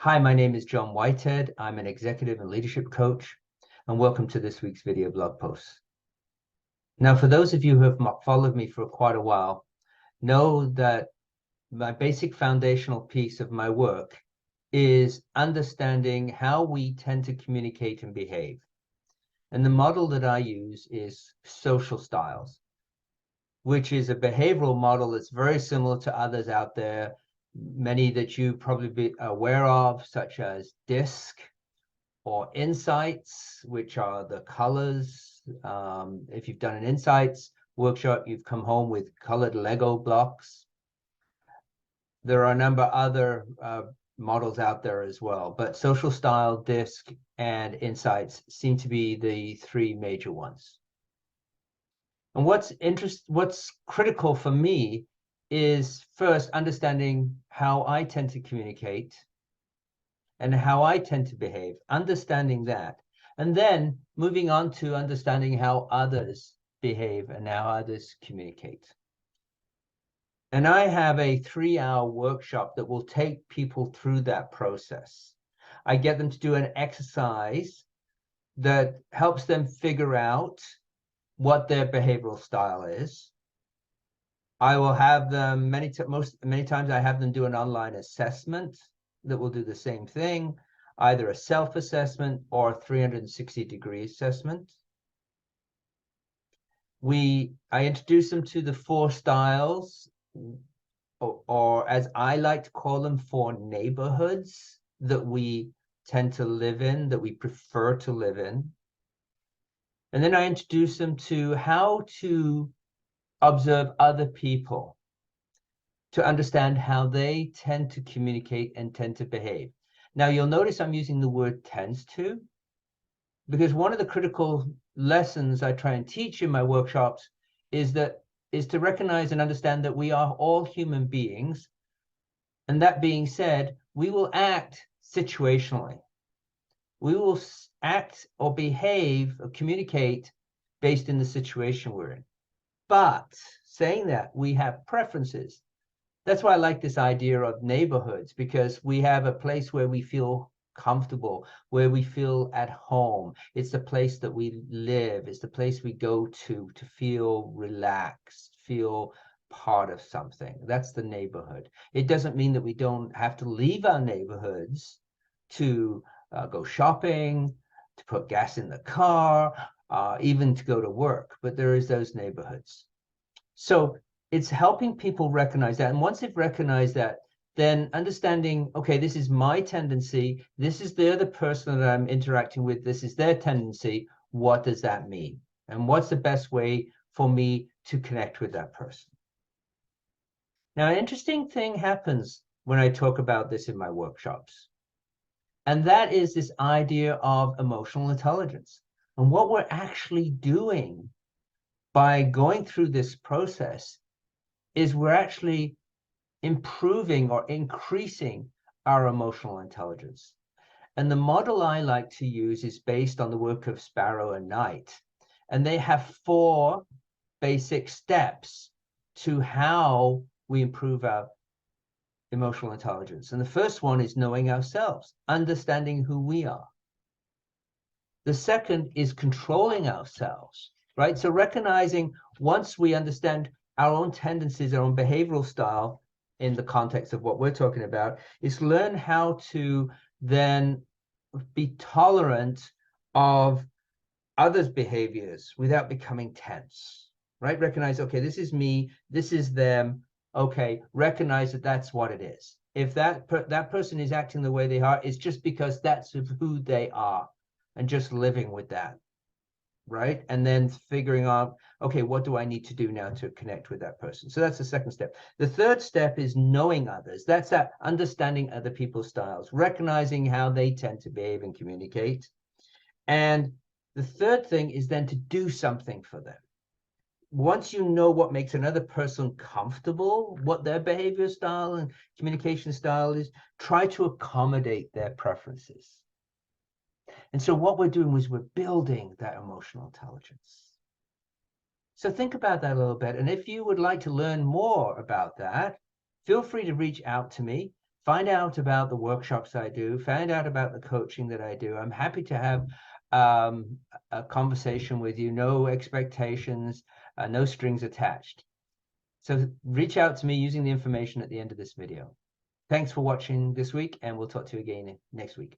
Hi, my name is John Whitehead. I'm an executive and leadership coach, and welcome to this week's video blog post. Now, for those of you who have followed me for quite a while, know that my basic foundational piece of my work is understanding how we tend to communicate and behave. And the model that I use is social styles, which is a behavioral model that's very similar to others out there, many that you probably be aware of, such as DISC or insights, which are the colors. If you've done an insights workshop, you've come home with colored Lego blocks. There are a number of other models out there as well, but social style, DISC, and insights seem to be the three major ones. And what's critical for me is first understanding how I tend to communicate and how I tend to behave, understanding that, and then moving on to understanding how others behave and how others communicate. And I have a 3-hour workshop that will take people through that process. I get them to do an exercise that helps them figure out what their behavioral style is. I will have them many times I have them do an online assessment that will do the same thing, either a self-assessment or a 360-degree assessment. I introduce them to the 4 styles, or as I like to call them, 4 neighborhoods that we tend to live in, that we prefer to live in. And then I introduce them to how to observe other people, to understand how they tend to communicate and tend to behave. Now, you'll notice I'm using the word tends to, because one of the critical lessons I try and teach in my workshops is to recognize and understand that we are all human beings. And that being said, we will act situationally. We will act or behave or communicate based in the situation we're in. But saying that, we have preferences. That's why I like this idea of neighborhoods, because we have a place where we feel comfortable, where we feel at home. It's the place that we live. It's the place we go to feel relaxed, feel part of something. That's the neighborhood. It doesn't mean that we don't have to leave our neighborhoods to go shopping, to put gas in the car, even to go to work, but there is those neighborhoods. So it's helping people recognize that. And once they've recognized that, then understanding, okay, this is my tendency, this is the other person that I'm interacting with, this is their tendency, what does that mean? And what's the best way for me to connect with that person? Now, an interesting thing happens when I talk about this in my workshops. And that is this idea of emotional intelligence. And what we're actually doing by going through this process is we're actually improving or increasing our emotional intelligence. And the model I like to use is based on the work of Sparrow and Knight. And they have 4 basic steps to how we improve our emotional intelligence. And the first one is knowing ourselves, understanding who we are. The second is controlling ourselves, right? So recognizing, once we understand our own tendencies, our own behavioral style in the context of what we're talking about, is learn how to then be tolerant of others' behaviors without becoming tense, right? Recognize, okay, this is me, this is them. Okay, recognize that that's what it is. If that person is acting the way they are, it's just because that's who they are, and just living with that, right? And then figuring out, okay, what do I need to do now to connect with that person? So that's the second step. The third step is knowing others. That's that understanding other people's styles, recognizing how they tend to behave and communicate. And the third thing is then to do something for them. Once you know what makes another person comfortable, what their behavior style and communication style is, try to accommodate their preferences. And so what we're doing is we're building that emotional intelligence. So think about that a little bit. And if you would like to learn more about that, feel free to reach out to me. find out about the workshops I do, find out about the coaching that I do. I'm happy to have a conversation with you, no expectations, no strings attached. So reach out to me using the information at the end of this video. Thanks for watching this week, and we'll talk to you again next week.